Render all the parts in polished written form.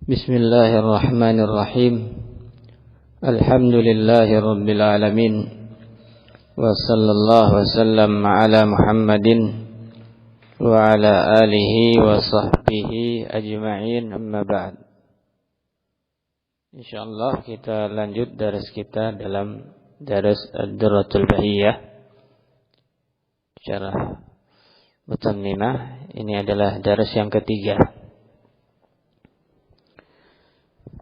Bismillahirrahmanirrahim. Alhamdulillahirabbil alamin. Wa sallallahu wasallam ala Muhammadin wa ala alihi wa sahbihi ajma'in, amma ba'd. Insyaallah kita lanjut daras kita dalam daras Ad-Durratul Bahiyah syarah Mutammimah. Ini adalah daras yang ketiga.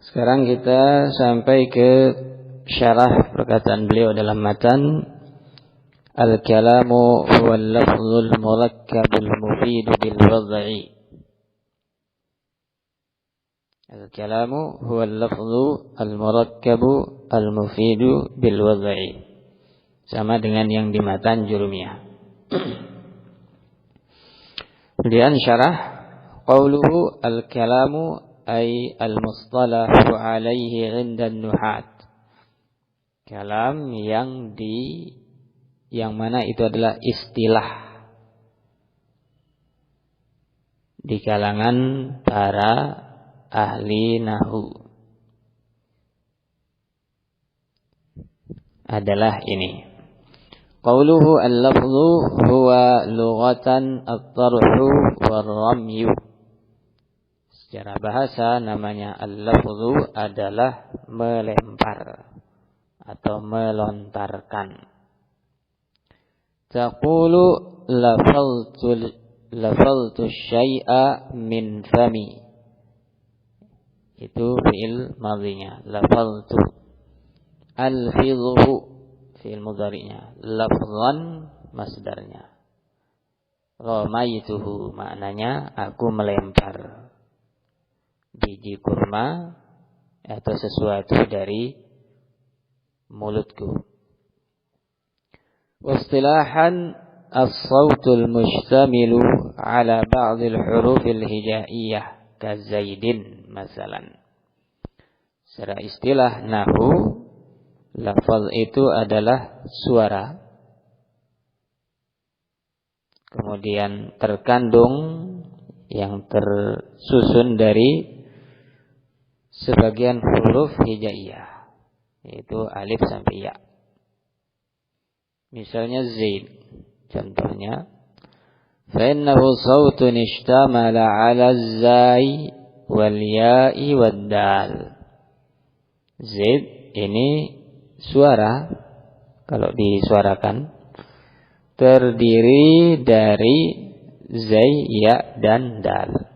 Sekarang kita sampai ke syarah perkataan beliau dalam matan. Al-kalamu huwal lafzul murakkabul mufidu bil wad'i. Al-kalamu huwal lafzu al-murakkabu al-mufidu bil wad'i. Sama dengan yang di matan Jurumiyah. Kemudian syarah qauluhu al-kalamu ay al-mustalahu alaihi 'inda an-nuhat. Kalam yang mana itu adalah istilah di kalangan para ahli nahwu. Adalah ini. Qauluhu al-lafzu huwa lughatan at-tarhu war-ramyu. Secara bahasa namanya al-lafzu adalah melempar atau melontarkan. Taqulu lafaltu syai'a min fami. Itu fi'il madhinya. Lafaltu. Al-fidhu fi'il mudhari'nya. Lafzan masdarnya. Ramaituhu maknanya aku melempar biji kurma atau sesuatu dari mulutku. Wastilahan as-sautul mustamilu ala ba'dil hurufil hijaiyah ka zaidin masalan. Secara istilah nahwu, lafaz itu adalah suara kemudian terkandung yang tersusun dari sebagian huruf hijaiyah, yaitu alif sampai ya. Misalnya Zaid, contohnya fa'innahu sautun ishtamala 'ala az-zai wal ya'i wad dal. Zaid ini suara, kalau disuarakan terdiri dari zai, ya dan dal.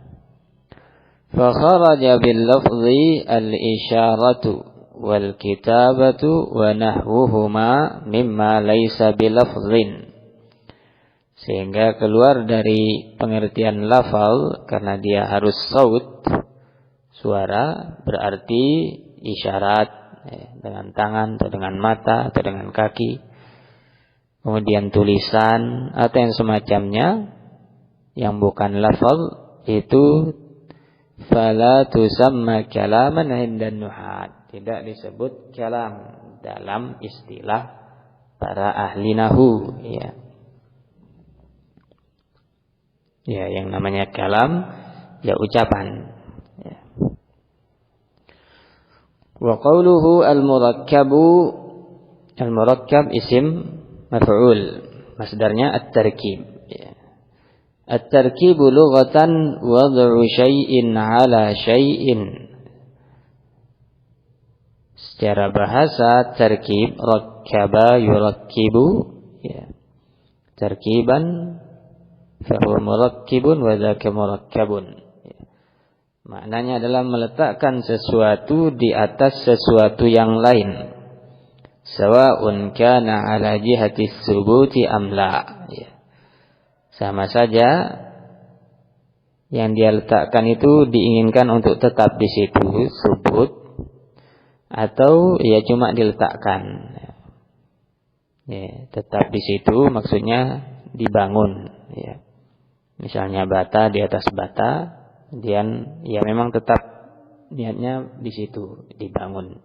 فخرج باللفظ الإشارة والكتابة ونحوهما مما ليس بلفظ. Sehingga keluar dari pengertian lafal karena dia harus saut, suara, berarti isyarat dengan tangan atau dengan mata atau dengan kaki, kemudian tulisan atau yang semacamnya yang bukan lafal, itu fala tusamma kalaman 'inda an-nuhat. Tidak disebut kalam dalam istilah para ahli nahwu, ya. Ya, yang namanya kalam ya ucapan, ya. Wa qawluhu al-murakkab isim maf'ul, masdarnya at-tarkib. At-tarkibu lughatan wad'u syai'in 'ala syai'in. Secara bahasa tarkib rakkaba yurakkibu, ya. Tarkiban fa huwa murakkibun wa dzaka murakkabun. Ya. Maknanya adalah meletakkan sesuatu di atas sesuatu yang lain. Sawa'un kana 'ala jihati thubuti am la. Ya. Sama saja yang dia letakkan itu diinginkan untuk tetap di situ, subut, atau ya cuma diletakkan. Ya, tetap di situ maksudnya dibangun, ya. Misalnya bata di atas bata, kemudian ya memang tetap niatnya di situ dibangun.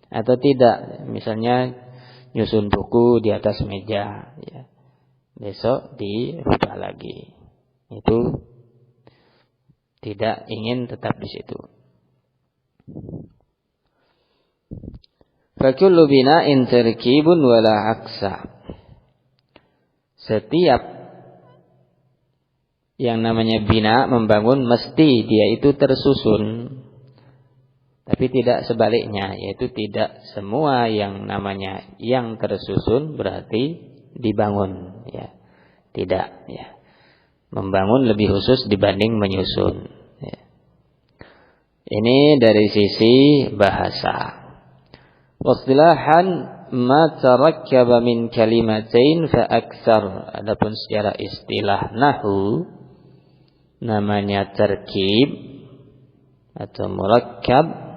Atau tidak, misalnya nyusun buku di atas meja, ya. Besok dirubah lagi. Itu tidak ingin tetap di situ. Fakullu bina'in tarkibun wala aksa. Setiap yang namanya bina, membangun, mesti dia itu tersusun. Tapi tidak sebaliknya, yaitu tidak semua yang namanya yang tersusun berarti dibangun, ya. Tidak, ya. Membangun lebih khusus dibanding menyusun, ya. Ini dari sisi bahasa. Wastilahan ma tarakkaba min kalimatain fa aktsar. Adapun secara istilah nahwu, namanya tarkib atau murakkab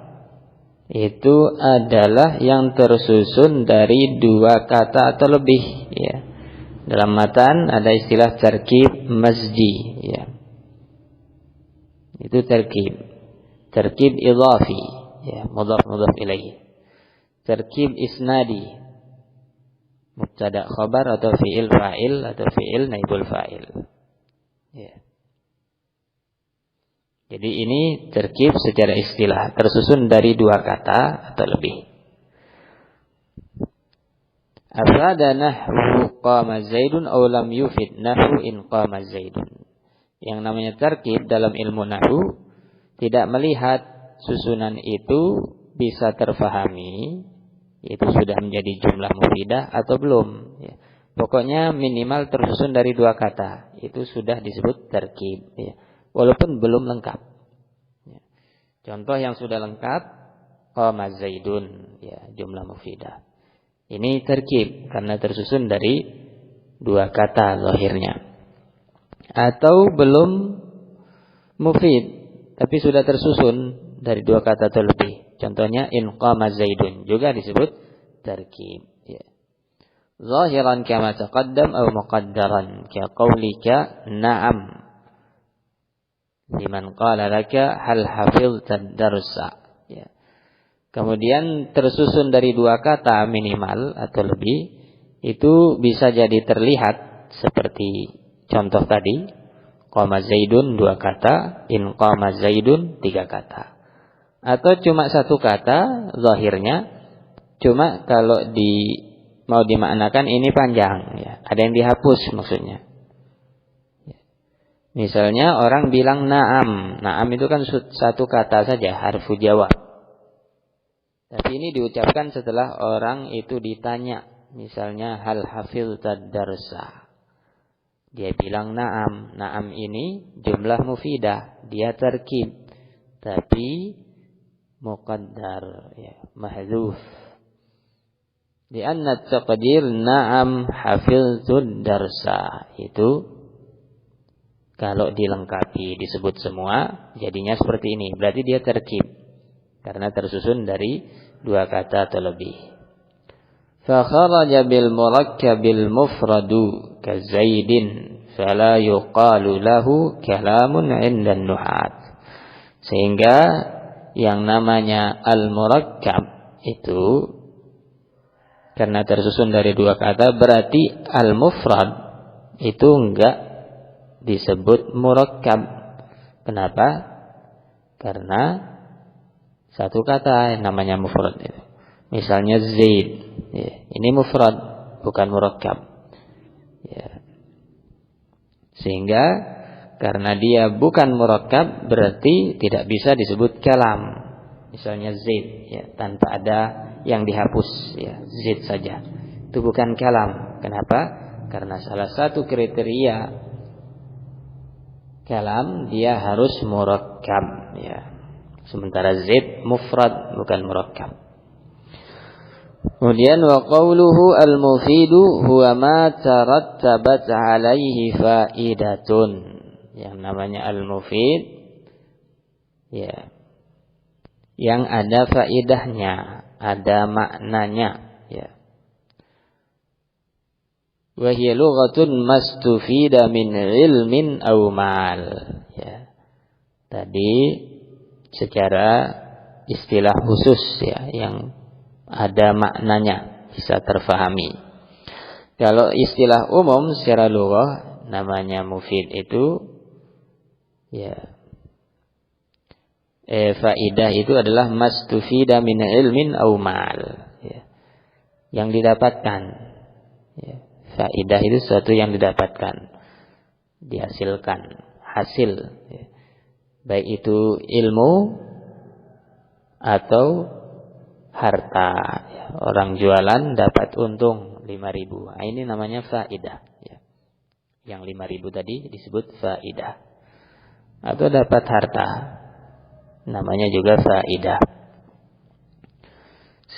itu adalah yang tersusun dari dua kata atau lebih, ya. Dalam matan ada istilah tarkib mazji, ya. Itu tarkib idhafi, ya, mudhaf ilaih. Tarkib isnadi, mubtada khabar atau fi'il fa'il atau fi'il naibul fa'il, ya. Jadi ini tarkib secara istilah, tersusun dari dua kata atau lebih. Afada nahwu qama zaidun aw lam yufid nahwu in qama zaidun. Yang namanya tarkib dalam ilmu nahwu tidak melihat susunan itu bisa terfahami, itu sudah menjadi jumlah mufidah atau belum, ya. Pokoknya minimal tersusun dari dua kata, itu sudah disebut tarkib, ya. Walaupun belum lengkap. Contoh yang sudah lengkap, qama zaidun, ya, jumlah mufidah. Ini tarkib karena tersusun dari dua kata zahirnya. Atau belum mufid, tapi sudah tersusun dari dua kata atau lebih. Contohnya in qama zaidun juga disebut tarkib, ya. Zahiran kama taqaddam atau muqaddaran ka qaulika na'am liman qala laka hal hafizta darsa, ya. Kemudian tersusun dari dua kata minimal atau lebih, itu bisa jadi terlihat seperti contoh tadi, qama zaidun dua kata, in qama zaidun tiga kata. Atau cuma satu kata zahirnya, cuma kalau mau dimaknakan ini panjang, ya. Ada yang dihapus maksudnya. Misalnya orang bilang na'am. Na'am itu kan satu kata saja, harfu jawab. Tapi ini diucapkan setelah orang itu ditanya. Misalnya hal hafizta darsa. Dia bilang na'am. Na'am ini jumlah mufidah, dia tarkib. Tapi muqaddar, ya, mahdzuf. Lianna taqdir na'am hafiztud darsa. Itu kalau dilengkapi disebut semua, jadinya seperti ini. Berarti dia tarkib karena tersusun dari dua kata atau lebih. Fa kharaja bil murakkabil mufradu ka zaidin fala yuqalu lahu kalamun 'inda nuhat. Sehingga yang namanya al murakkab itu karena tersusun dari dua kata, berarti al mufrad itu enggak disebut murakkab. Kenapa? Karena satu kata yang namanya mufrad itu. Misalnya Zaid, ya, ini mufrad bukan murakkab, ya. Sehingga karena dia bukan murakkab berarti tidak bisa disebut kalam. Misalnya Zaid, ya, tanpa ada yang dihapus, ya, Zaid saja. Itu bukan kalam. Kenapa? Karena salah satu kriteria kalam dia harus murakkab, ya. Sementara zaid mufrad bukan murakkab. Kemudian wa qawluhu al-mufidu huwa ma tarattabat alaihi faidatun. Yang namanya al-mufid, ya, yang ada faidahnya, ada maknanya, ya. Wa hiya lughatun mastufida min ilmin aw mal, ya. Tadi secara istilah khusus, ya, yang ada maknanya, bisa terfahami. Kalau istilah umum secara lughah namanya mufid itu, ya, faidah itu adalah mastufida min ilmin aw mal, ya. yang didapatkan. Ya, faidah itu sesuatu yang didapatkan, dihasilkan, hasil. Ya. Baik itu ilmu atau harta. Ya. Orang jualan dapat untung 5.000. Nah, ini namanya faidah. Ya. Yang 5.000 tadi disebut faidah. Atau dapat harta, namanya juga faidah.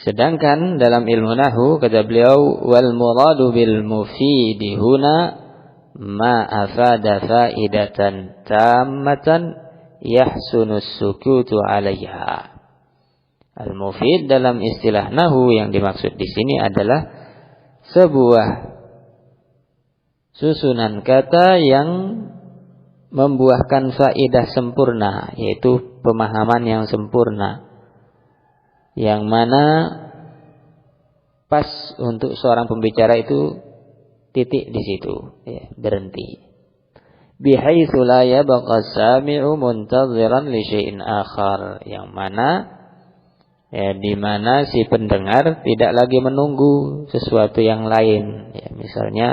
Sedangkan dalam ilmu nahwu kata beliau, wal muradu bil mufidi huna ma afada faidatan tammatan yahsunu sukutu 'alaiha. Al mufid dalam istilah nahwu yang dimaksud di sini adalah sebuah susunan kata yang membuahkan faidah sempurna, yaitu pemahaman yang sempurna, yang mana pas untuk seorang pembicara itu titik di situ, ya, berhenti. Bihaitsu la yabqa sami'u muntaziran li syai'in akhar, yang mana ya, di mana si pendengar tidak lagi menunggu sesuatu yang lain. Ya, misalnya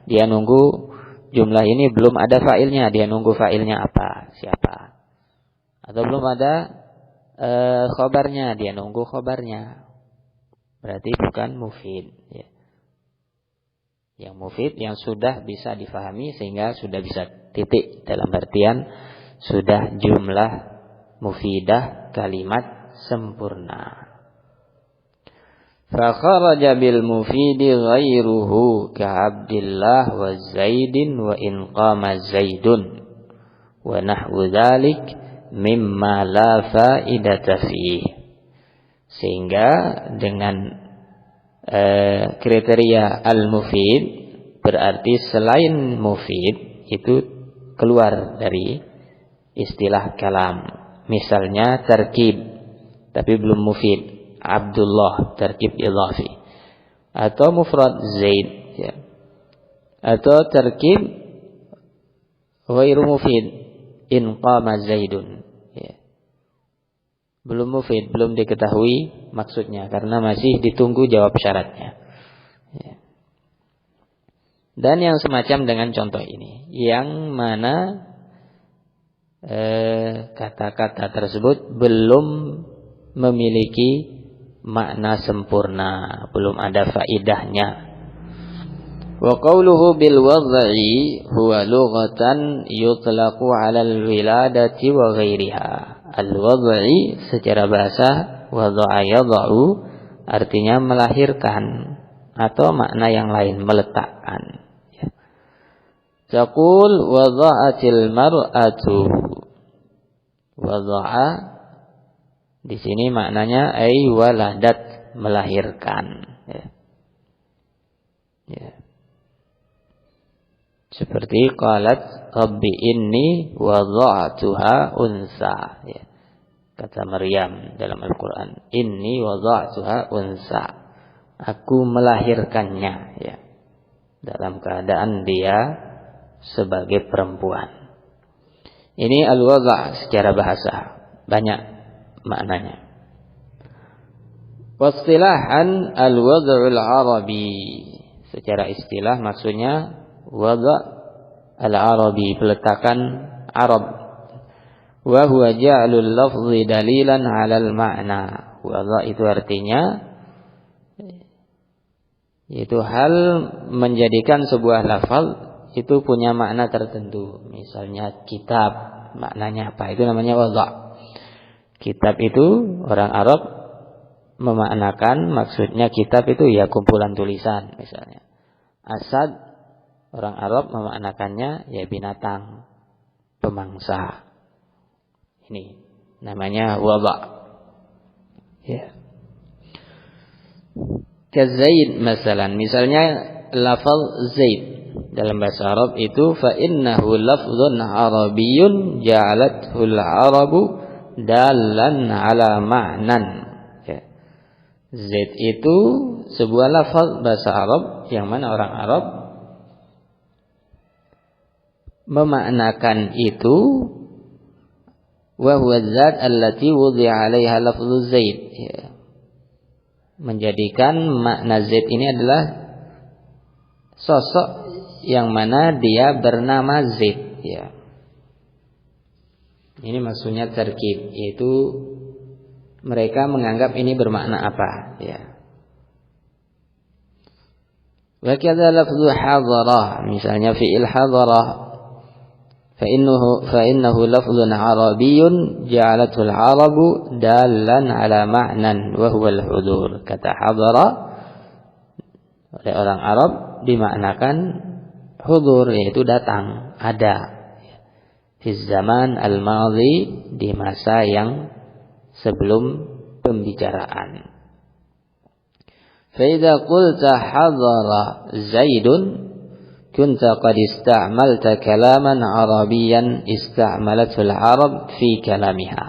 dia nunggu jumlah ini belum ada failnya, dia nunggu failnya apa, siapa. Atau belum ada khobarnya, dia nunggu khobarnya. Berarti bukan mufid. Ya. Yang mufid yang sudah bisa difahami sehingga sudah bisa titik, dalam artian sudah jumlah mufidah kalimat sempurna. Fakharaja bil mufidi ghairuhu ka'abdillah wa zaidin wa in qama zaidun wa nahwu dzalik mimma la faidata fihi. Sehingga dengan kriteria al-mufid berarti selain mufid itu keluar dari istilah kalam. Misalnya tarkib tapi belum mufid, Abdullah tarkib idhafi, atau mufrad Zaid, ya. Atau tarkib ghairu mufid, in qama Zaidun, ya. Belum mufid, belum diketahui maksudnya karena masih ditunggu jawab syaratnya, ya. Dan yang semacam dengan contoh ini, yang mana kata-kata tersebut belum memiliki makna sempurna, belum ada faidahnya. Wa qawluhu bil wad'i huwa lughatan yutlaqu 'ala al-wiladati wa ghairiha. Al-wad'i secara bahasa wad'a yad'u artinya melahirkan atau makna yang lain, meletakkan. Taqul wada'atil mar'atu. Wad'a di sini maknanya ay waladat, melahirkan, ya. Ya. Seperti qalat rabbi inni wada'tuha unsa, ya. Kata Maryam dalam Al-Qur'an, inni wada'tuha unsa, aku melahirkannya, ya, dalam keadaan dia sebagai perempuan. Ini al-wada' secara bahasa, banyak maknanya. Wastilahan al-wad'ul arabi, secara istilah maksudnya wada' al-arabi, peletakan Arab. Wa huwa ja'lul lafzi dalilan 'alal ma'na. Wada' itu artinya yaitu hal menjadikan sebuah lafaz itu punya makna tertentu. Misalnya kitab, maknanya apa? Itu namanya wada'. Kitab itu orang Arab memaknakan, maksudnya kitab itu ya kumpulan tulisan misalnya. Asad orang Arab memaknakannya ya binatang, pemangsa. Ini namanya wada'. Ya. Kazaid masalan, misalnya lafaz Zaid dalam bahasa Arab itu fa innahu lafzun arabiyyun ja'alathu al-arabu dalan ala ma'nan, ya. Zaid itu sebuah lafaz bahasa Arab yang mana orang Arab memaknakan itu, wa huwa zat allati wudi'a 'alaiha lafzu Zaid, ya. menjadikan makna Zaid ini adalah sosok yang mana dia bernama Zaid, ya. Ini maksudnya tarkib, yaitu mereka menganggap ini bermakna apa, ya. Wa kadza lafdhu hadarah, misalnya fi'il hadarah فإنه لفظ عربي جعلته العرب دالا على معنى وهو الحضور. Kata hadara oleh orang Arab dimaknakan hudur, yaitu datang, ada. Di zaman al-madhi, di masa yang sebelum pembicaraan. فإذا قلت حضر زيد كنت قد استعملت كلاما عربيا استعملته العرب في كلامها.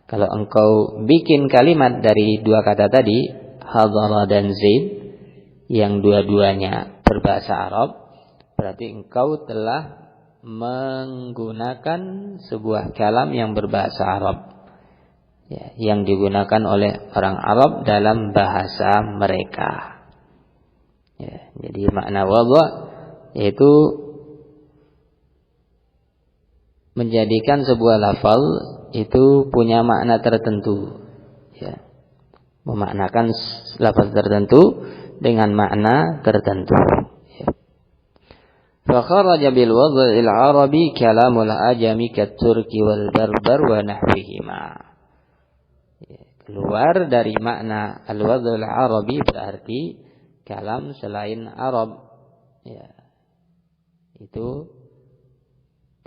Kalau engkau bikin kalimat dari dua kata tadi, hadara dan zaid, yang dua-duanya berbahasa Arab, berarti engkau telah menggunakan sebuah kalam yang berbahasa Arab, ya, yang digunakan oleh orang Arab dalam bahasa mereka. Ya, jadi makna wadha yaitu menjadikan sebuah lafal itu punya makna tertentu, ya. Memaknakan lafaz tertentu dengan makna tertentu, ya. Fa kharaja bil wad'il arabi kalamul ajami kat-turki wal barbar wa nahwihima. Ya, keluar dari makna al-wad'il arabi berarti kalam selain Arab, ya, itu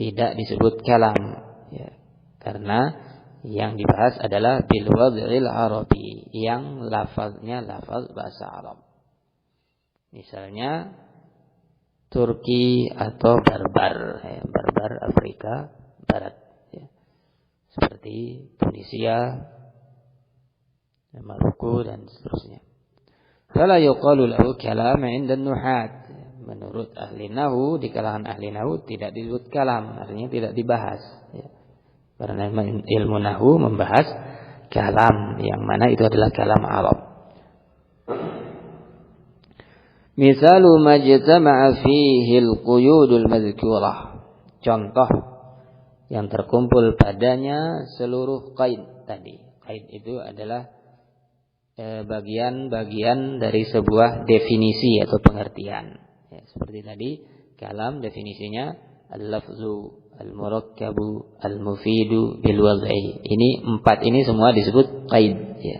tidak disebut kalam, ya, karena yang dibahas adalah bil wad'il arabi, yang lafaznya lafaz bahasa Arab. Misalnya Turki atau Barbar, ya, Barbar Afrika Barat, ya, seperti Tunisia, Maroko dan seterusnya. Fala yuqalu lahu kalam 'inda an-nuhat. Menurut ahli nahu, di kalangan ahli nahu tidak disebut kalam, artinya tidak dibahas, ya. Karena ilmu nahu membahas kalam, yang mana itu adalah kalam Arab. Misalu majtama'a fihi al-quyudul madhkurah. Contoh yang terkumpul padanya seluruh qaid tadi. Qaid itu adalah bagian-bagian dari sebuah definisi atau pengertian. Ya, seperti tadi, kalam definisinya al-lafzu, al-murakkabu, al-mufidu, bil-wad'i. Ini 4 ini semua disebut qaid, ya.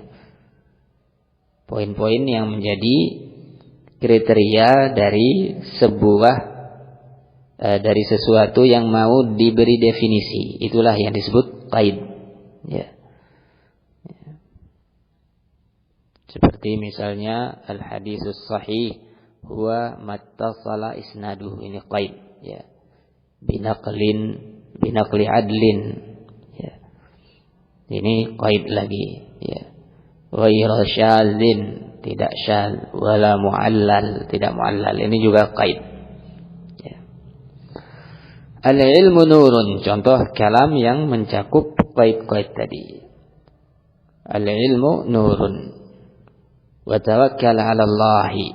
Poin-poin yang menjadi kriteria dari sebuah dari sesuatu yang mau diberi definisi. Itulah yang disebut qaid, ya. Seperti misalnya al-haditsus sahih huwa mattasala isnaduhu, ini qaid, ya. Binaqli adlin, ya. Ini qaid lagi, ya. Ghairu syadzin, tidak syadz, wala muallal, tidak muallal, ini juga qaid, ya. Al-ilmu nurun, contoh kalam yang mencakup qaid-qaid tadi. Al-ilmu nurun. Wa tawakkal 'ala Allahi.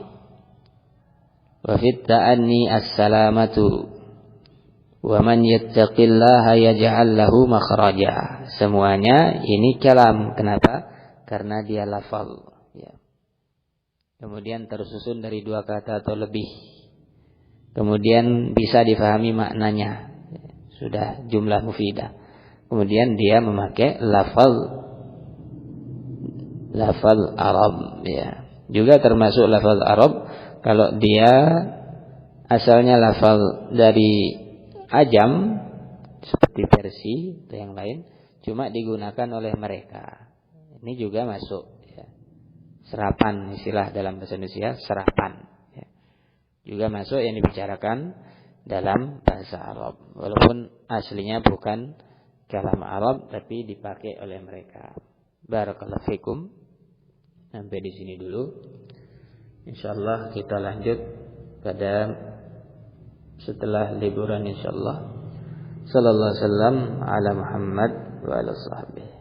Wa fit ta'anni as-salamatu wa man yattaqillaha yaj'al lahu makhraja. Semuanya ini kalam. Kenapa? Karena dia lafal, ya. Kemudian tersusun dari dua kata atau lebih. Kemudian bisa difahami maknanya, sudah jumlah mufidah. Kemudian dia memakai lafal Arab, ya. Juga termasuk lafal Arab kalau dia asalnya lafal dari Ajam seperti Persia atau yang lain, cuma digunakan oleh mereka. Ini juga masuk, ya. Serapan, istilah dalam bahasa Indonesia, serapan, ya. Juga masuk yang dibicarakan dalam bahasa Arab, walaupun aslinya bukan kalam Arab tapi dipakai oleh mereka. Barakallahu fikum. Sampai di sini dulu. Insyaallah kita lanjut pada setelah liburan insyaallah. Sallallahu alaihi wasallam ala Muhammad wa ala sahbihi.